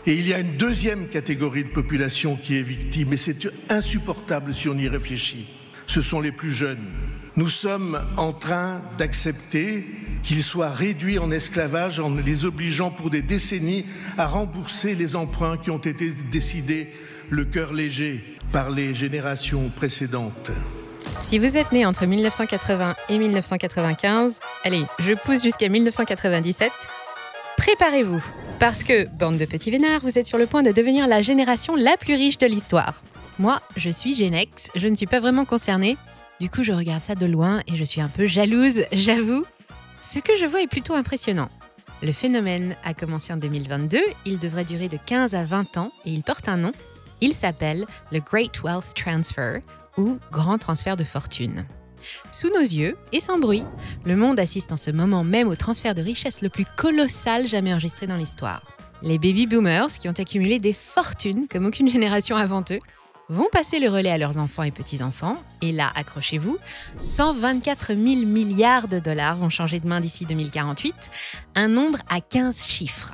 Et il y a une deuxième catégorie de population qui est victime, et c'est insupportable si on y réfléchit. Ce sont les plus jeunes. Nous sommes en train d'accepter qu'ils soient réduits en esclavage en les obligeant pour des décennies à rembourser les emprunts qui ont été décidés le cœur léger par les générations précédentes. Si vous êtes né entre 1980 et 1995, allez, je pousse jusqu'à 1997, préparez-vous. Parce que, bande de petits vénards, vous êtes sur le point de devenir la génération la plus riche de l'histoire. Moi, je suis Gen X, je ne suis pas vraiment concernée. Du coup, je regarde ça de loin et je suis un peu jalouse, j'avoue. Ce que je vois est plutôt impressionnant. Le phénomène a commencé en 2022, il devrait durer de 15 à 20 ans et il porte un nom. Il s'appelle le Great Wealth Transfer ou Grand Transfert de Fortune. Sous nos yeux, et sans bruit, le monde assiste en ce moment même au transfert de richesse le plus colossal jamais enregistré dans l'histoire. Les baby boomers, qui ont accumulé des fortunes comme aucune génération avant eux, vont passer le relais à leurs enfants et petits-enfants. Et là, accrochez-vous, 124 000 milliards de dollars vont changer de main d'ici 2048, un nombre à 15 chiffres.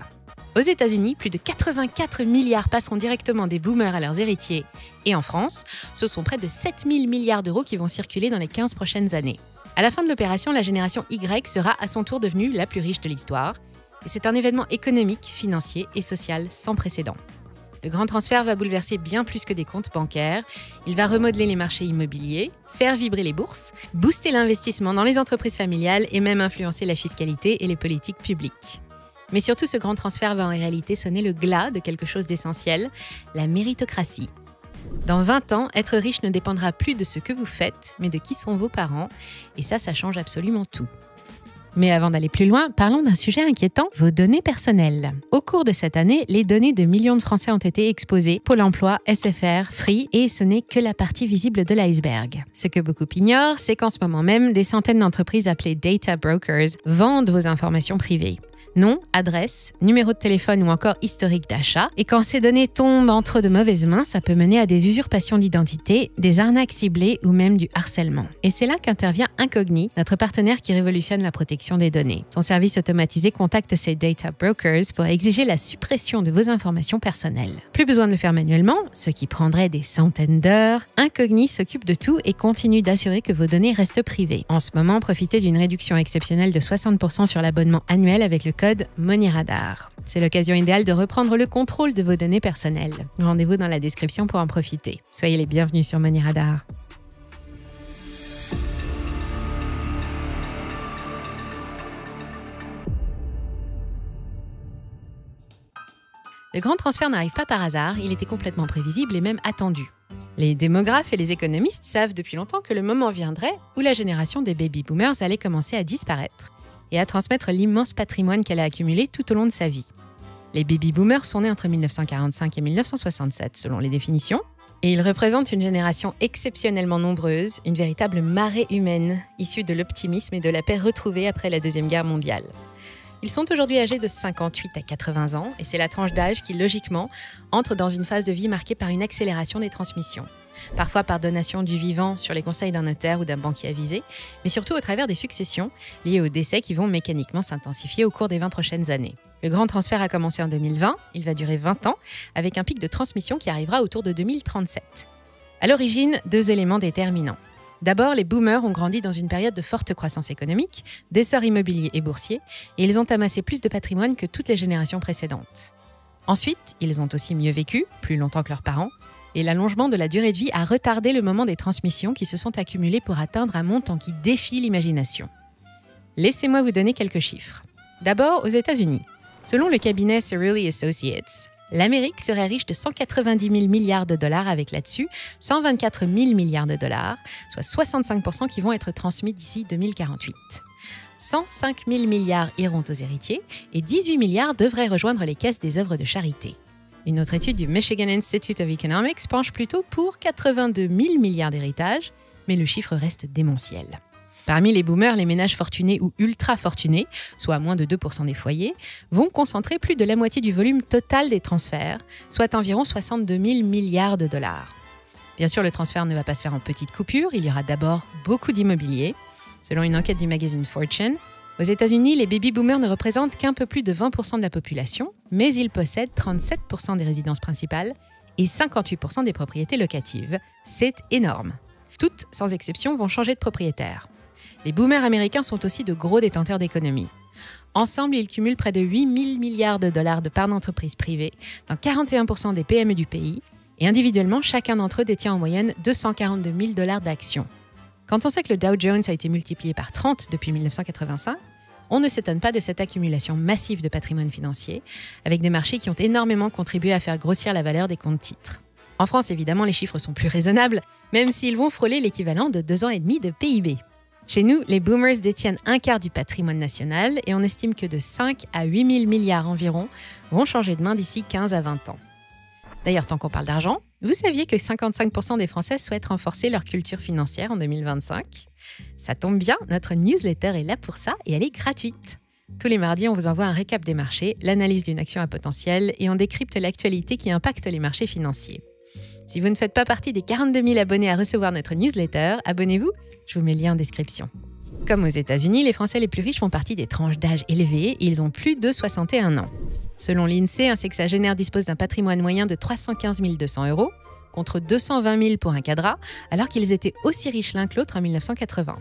Aux États-Unis, plus de 84 milliards passeront directement des boomers à leurs héritiers. Et en France, ce sont près de 7 000 milliards d'euros qui vont circuler dans les 15 prochaines années. À la fin de l'opération, la génération Y sera à son tour devenue la plus riche de l'histoire. Et c'est un événement économique, financier et social sans précédent. Le grand transfert va bouleverser bien plus que des comptes bancaires. Il va remodeler les marchés immobiliers, faire vibrer les bourses, booster l'investissement dans les entreprises familiales et même influencer la fiscalité et les politiques publiques. Mais surtout, ce grand transfert va en réalité sonner le glas de quelque chose d'essentiel, la méritocratie. Dans 20 ans, être riche ne dépendra plus de ce que vous faites, mais de qui sont vos parents. Et ça change absolument tout. Mais avant d'aller plus loin, parlons d'un sujet inquiétant, vos données personnelles. Au cours de cette année, les données de millions de Français ont été exposées, Pôle emploi, SFR, Free, et ce n'est que la partie visible de l'iceberg. Ce que beaucoup ignorent, c'est qu'en ce moment même, des centaines d'entreprises appelées data brokers vendent vos informations privées. Nom, adresse, numéro de téléphone ou encore historique d'achat. Et quand ces données tombent entre de mauvaises mains, ça peut mener à des usurpations d'identité, des arnaques ciblées ou même du harcèlement. Et c'est là qu'intervient Incogni, notre partenaire qui révolutionne la protection des données. Son service automatisé contacte ces data brokers pour exiger la suppression de vos informations personnelles. Plus besoin de le faire manuellement, ce qui prendrait des centaines d'heures. Incogni s'occupe de tout et continue d'assurer que vos données restent privées. En ce moment, profitez d'une réduction exceptionnelle de 60% sur l'abonnement annuel avec le code MoneyRadar. C'est l'occasion idéale de reprendre le contrôle de vos données personnelles. Rendez-vous dans la description pour en profiter. Soyez les bienvenus sur MoneyRadar. Le grand transfert n'arrive pas par hasard, il était complètement prévisible et même attendu. Les démographes et les économistes savent depuis longtemps que le moment viendrait où la génération des baby boomers allait commencer à disparaître et à transmettre l'immense patrimoine qu'elle a accumulé tout au long de sa vie. Les baby boomers sont nés entre 1945 et 1967, selon les définitions, et ils représentent une génération exceptionnellement nombreuse, une véritable marée humaine, issue de l'optimisme et de la paix retrouvée après la Deuxième Guerre mondiale. Ils sont aujourd'hui âgés de 58 à 80 ans, et c'est la tranche d'âge qui, logiquement, entre dans une phase de vie marquée par une accélération des transmissions. Parfois par donation du vivant sur les conseils d'un notaire ou d'un banquier avisé, mais surtout au travers des successions liées aux décès qui vont mécaniquement s'intensifier au cours des 20 prochaines années. Le grand transfert a commencé en 2020, il va durer 20 ans, avec un pic de transmission qui arrivera autour de 2037. À l'origine, 2 éléments déterminants. D'abord, les boomers ont grandi dans une période de forte croissance économique, d'essor immobilier et boursier, et ils ont amassé plus de patrimoine que toutes les générations précédentes. Ensuite, ils ont aussi mieux vécu, plus longtemps que leurs parents, et l'allongement de la durée de vie a retardé le moment des transmissions qui se sont accumulées pour atteindre un montant qui défie l'imagination. Laissez-moi vous donner quelques chiffres. D'abord, aux États-Unis. Selon le cabinet Cerulli Associates, l'Amérique serait riche de 190 000 milliards de dollars avec là-dessus 124 000 milliards de dollars, soit 65% qui vont être transmis d'ici 2048. 105 000 milliards iront aux héritiers et 18 milliards devraient rejoindre les caisses des œuvres de charité. Une autre étude du Michigan Institute of Economics penche plutôt pour 82 000 milliards d'héritage, mais le chiffre reste démentiel. Parmi les boomers, les ménages fortunés ou ultra-fortunés, soit moins de 2% des foyers, vont concentrer plus de la moitié du volume total des transferts, soit environ 62 000 milliards de dollars. Bien sûr, le transfert ne va pas se faire en petites coupures, il y aura d'abord beaucoup d'immobilier. Selon une enquête du magazine Fortune, Aux États-Unis, les baby-boomers ne représentent qu'un peu plus de 20% de la population, mais ils possèdent 37% des résidences principales et 58% des propriétés locatives. C'est énorme. Toutes, sans exception, vont changer de propriétaire. Les boomers américains sont aussi de gros détenteurs d'économie. Ensemble, ils cumulent près de 8 000 milliards de dollars de parts d'entreprises privées dans 41% des PME du pays, et individuellement, chacun d'entre eux détient en moyenne 242 000 dollars d'actions. Quand on sait que le Dow Jones a été multiplié par 30 depuis 1985, on ne s'étonne pas de cette accumulation massive de patrimoine financier, avec des marchés qui ont énormément contribué à faire grossir la valeur des comptes titres. En France, évidemment, les chiffres sont plus raisonnables, même s'ils vont frôler l'équivalent de 2 ans et demi de PIB. Chez nous, les boomers détiennent un quart du patrimoine national et on estime que de 5 à 8 000 milliards environ vont changer de main d'ici 15 à 20 ans. D'ailleurs, tant qu'on parle d'argent, vous saviez que 55% des Français souhaitent renforcer leur culture financière en 2025 ? Ça tombe bien, notre newsletter est là pour ça et elle est gratuite. Tous les mardis, on vous envoie un récap des marchés, l'analyse d'une action à potentiel et on décrypte l'actualité qui impacte les marchés financiers. Si vous ne faites pas partie des 42 000 abonnés à recevoir notre newsletter, abonnez-vous, je vous mets le lien en description. Comme aux États-Unis, les Français les plus riches font partie des tranches d'âge élevées et ils ont plus de 61 ans. Selon l'INSEE, un sexagénaire dispose d'un patrimoine moyen de 315 200 € contre 220 000 pour un cadra, alors qu'ils étaient aussi riches l'un que l'autre en 1980.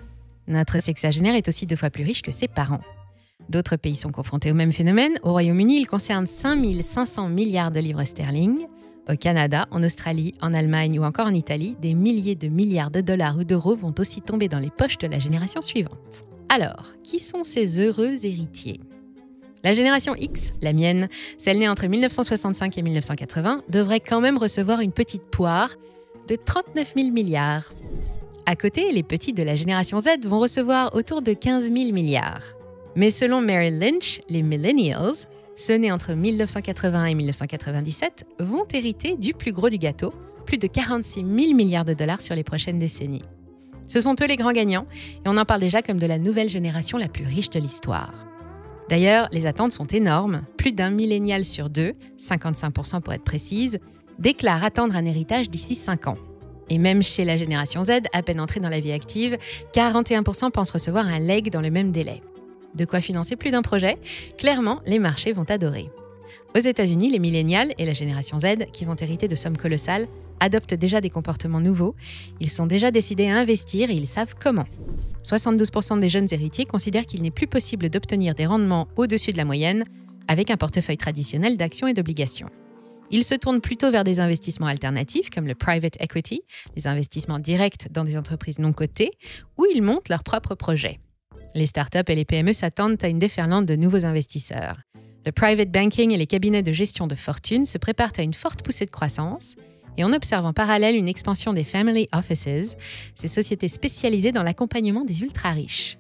Notre sexagénaire est aussi 2 fois plus riche que ses parents. D'autres pays sont confrontés au même phénomène. Au Royaume-Uni, il concerne 5 500 milliards de livres sterling. Au Canada, en Australie, en Allemagne ou encore en Italie, des milliers de milliards de dollars ou d'euros vont aussi tomber dans les poches de la génération suivante. Alors, qui sont ces heureux héritiers ? La génération X, la mienne, celle née entre 1965 et 1980, devrait quand même recevoir une petite poire de 39 000 milliards. À côté, les petits de la génération Z vont recevoir autour de 15 000 milliards. Mais selon Merrill Lynch, les millennials, ceux nés entre 1980 et 1997, vont hériter du plus gros du gâteau, plus de 46 000 milliards de dollars sur les prochaines décennies. Ce sont eux les grands gagnants, et on en parle déjà comme de la nouvelle génération la plus riche de l'histoire. D'ailleurs, les attentes sont énormes. Plus d'un millénial sur 2, 55% pour être précise, déclare attendre un héritage d'ici 5 ans. Et même chez la génération Z, à peine entrée dans la vie active, 41% pensent recevoir un leg dans le même délai. De quoi financer plus d'un projet ? Clairement, les marchés vont adorer. Aux États-Unis, les millénials et la génération Z, qui vont hériter de sommes colossales, adoptent déjà des comportements nouveaux. Ils sont déjà décidés à investir et ils savent comment. 72% des jeunes héritiers considèrent qu'il n'est plus possible d'obtenir des rendements au-dessus de la moyenne avec un portefeuille traditionnel d'actions et d'obligations. Ils se tournent plutôt vers des investissements alternatifs comme le private equity, les investissements directs dans des entreprises non cotées, où ils montent leurs propres projets. Les startups et les PME s'attendent à une déferlante de nouveaux investisseurs. Le private banking et les cabinets de gestion de fortune se préparent à une forte poussée de croissance et on observe en parallèle une expansion des family offices, ces sociétés spécialisées dans l'accompagnement des ultra-riches.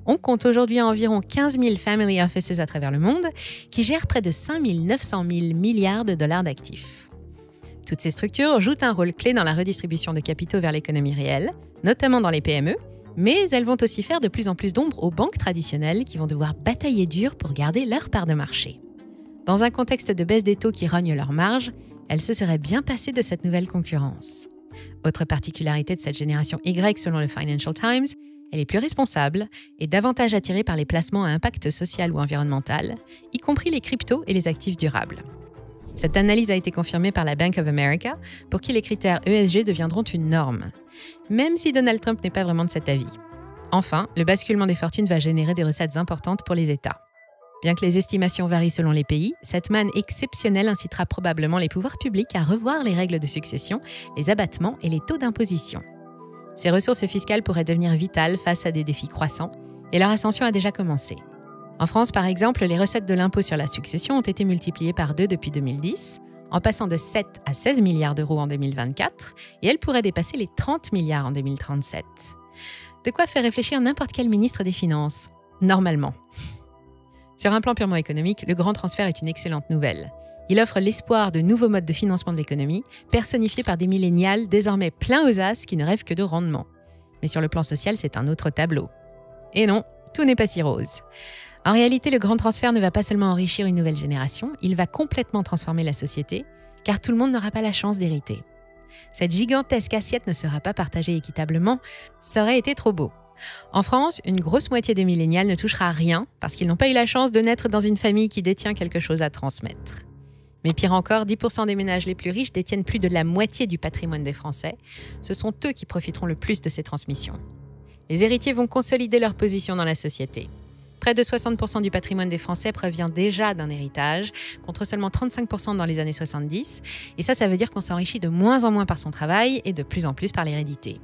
On compte aujourd'hui environ 15 000 family offices à travers le monde qui gèrent près de 5 900 000 milliards de dollars d'actifs. Toutes ces structures jouent un rôle clé dans la redistribution de capitaux vers l'économie réelle, notamment dans les PME, mais elles vont aussi faire de plus en plus d'ombre aux banques traditionnelles qui vont devoir batailler dur pour garder leur part de marché. Dans un contexte de baisse des taux qui rognent leurs marges, elles se seraient bien passées de cette nouvelle concurrence. Autre particularité de cette génération Y selon le Financial Times, elle est plus responsable et davantage attirée par les placements à impact social ou environnemental, y compris les cryptos et les actifs durables. Cette analyse a été confirmée par la Bank of America, pour qui les critères ESG deviendront une norme, même si Donald Trump n'est pas vraiment de cet avis. Enfin, le basculement des fortunes va générer des recettes importantes pour les États. Bien que les estimations varient selon les pays, cette manne exceptionnelle incitera probablement les pouvoirs publics à revoir les règles de succession, les abattements et les taux d'imposition. Ces ressources fiscales pourraient devenir vitales face à des défis croissants, et leur ascension a déjà commencé. En France, par exemple, les recettes de l'impôt sur la succession ont été multipliées par 2 depuis 2010, en passant de 7 à 16 milliards d'euros en 2024, et elles pourraient dépasser les 30 milliards en 2037. De quoi faire réfléchir n'importe quel ministre des Finances, normalement. Sur un plan purement économique, le grand transfert est une excellente nouvelle. Il offre l'espoir de nouveaux modes de financement de l'économie, personnifiés par des millénials désormais pleins aux as qui ne rêvent que de rendement. Mais sur le plan social, c'est un autre tableau. Et non, tout n'est pas si rose. En réalité, le grand transfert ne va pas seulement enrichir une nouvelle génération, il va complètement transformer la société, car tout le monde n'aura pas la chance d'hériter. Cette gigantesque assiette ne sera pas partagée équitablement, ça aurait été trop beau. En France, une grosse moitié des millénials ne touchera rien parce qu'ils n'ont pas eu la chance de naître dans une famille qui détient quelque chose à transmettre. Mais pire encore, 10% des ménages les plus riches détiennent plus de la moitié du patrimoine des Français. Ce sont eux qui profiteront le plus de ces transmissions. Les héritiers vont consolider leur position dans la société. Près de 60% du patrimoine des Français provient déjà d'un héritage, contre seulement 35% dans les années 70. Et ça veut dire qu'on s'enrichit de moins en moins par son travail et de plus en plus par l'hérédité.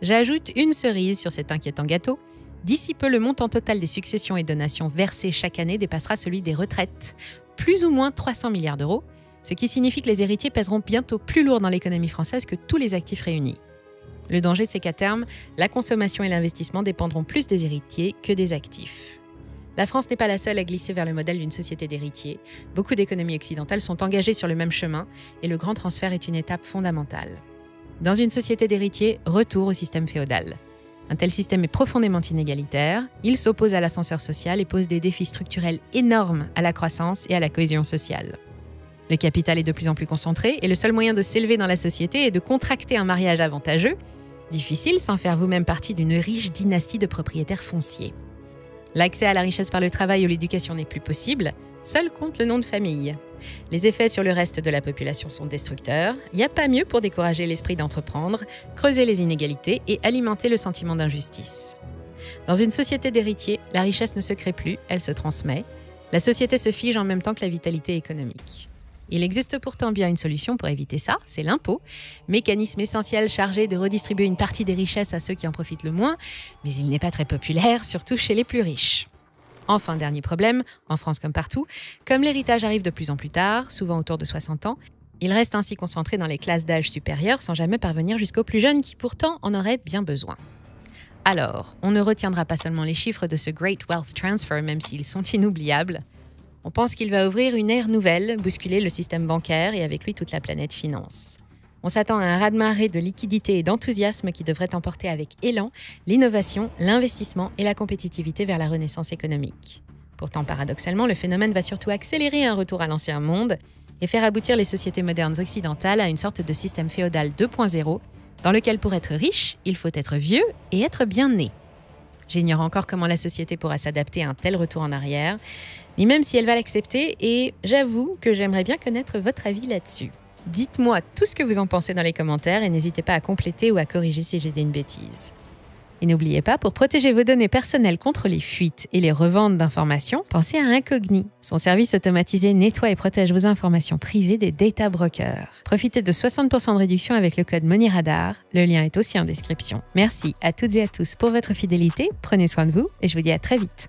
J'ajoute une cerise sur cet inquiétant gâteau. D'ici peu, le montant total des successions et donations versées chaque année dépassera celui des retraites, plus ou moins 300 milliards d'euros, ce qui signifie que les héritiers pèseront bientôt plus lourd dans l'économie française que tous les actifs réunis. Le danger, c'est qu'à terme, la consommation et l'investissement dépendront plus des héritiers que des actifs. La France n'est pas la seule à glisser vers le modèle d'une société d'héritiers. Beaucoup d'économies occidentales sont engagées sur le même chemin et le grand transfert est une étape fondamentale. Dans une société d'héritiers, retour au système féodal. Un tel système est profondément inégalitaire, il s'oppose à l'ascenseur social et pose des défis structurels énormes à la croissance et à la cohésion sociale. Le capital est de plus en plus concentré et le seul moyen de s'élever dans la société est de contracter un mariage avantageux, difficile sans faire vous-même partie d'une riche dynastie de propriétaires fonciers. L'accès à la richesse par le travail ou l'éducation n'est plus possible, seul compte le nom de famille. Les effets sur le reste de la population sont destructeurs. Il n'y a pas mieux pour décourager l'esprit d'entreprendre, creuser les inégalités et alimenter le sentiment d'injustice. Dans une société d'héritiers, la richesse ne se crée plus, elle se transmet. La société se fige en même temps que la vitalité économique. Il existe pourtant bien une solution pour éviter ça, c'est l'impôt, mécanisme essentiel chargé de redistribuer une partie des richesses à ceux qui en profitent le moins, mais il n'est pas très populaire, surtout chez les plus riches. Enfin, dernier problème, en France comme partout, comme l'héritage arrive de plus en plus tard, souvent autour de 60 ans, il reste ainsi concentré dans les classes d'âge supérieures sans jamais parvenir jusqu'aux plus jeunes qui pourtant en auraient bien besoin. Alors, on ne retiendra pas seulement les chiffres de ce Great Wealth Transfer, même s'ils sont inoubliables. On pense qu'il va ouvrir une ère nouvelle, bousculer le système bancaire et avec lui toute la planète finance. On s'attend à un raz-de-marée de liquidités et d'enthousiasme qui devrait emporter avec élan l'innovation, l'investissement et la compétitivité vers la renaissance économique. Pourtant, paradoxalement, le phénomène va surtout accélérer un retour à l'ancien monde et faire aboutir les sociétés modernes occidentales à une sorte de système féodal 2.0 dans lequel pour être riche, il faut être vieux et être bien né. J'ignore encore comment la société pourra s'adapter à un tel retour en arrière, ni même si elle va l'accepter, et j'avoue que j'aimerais bien connaître votre avis là-dessus. Dites-moi tout ce que vous en pensez dans les commentaires et n'hésitez pas à compléter ou à corriger si j'ai dit une bêtise. Et n'oubliez pas, pour protéger vos données personnelles contre les fuites et les reventes d'informations, pensez à Incogni. Son service automatisé nettoie et protège vos informations privées des data brokers. Profitez de 60% de réduction avec le code MoneyRadar. Le lien est aussi en description. Merci à toutes et à tous pour votre fidélité. Prenez soin de vous et je vous dis à très vite.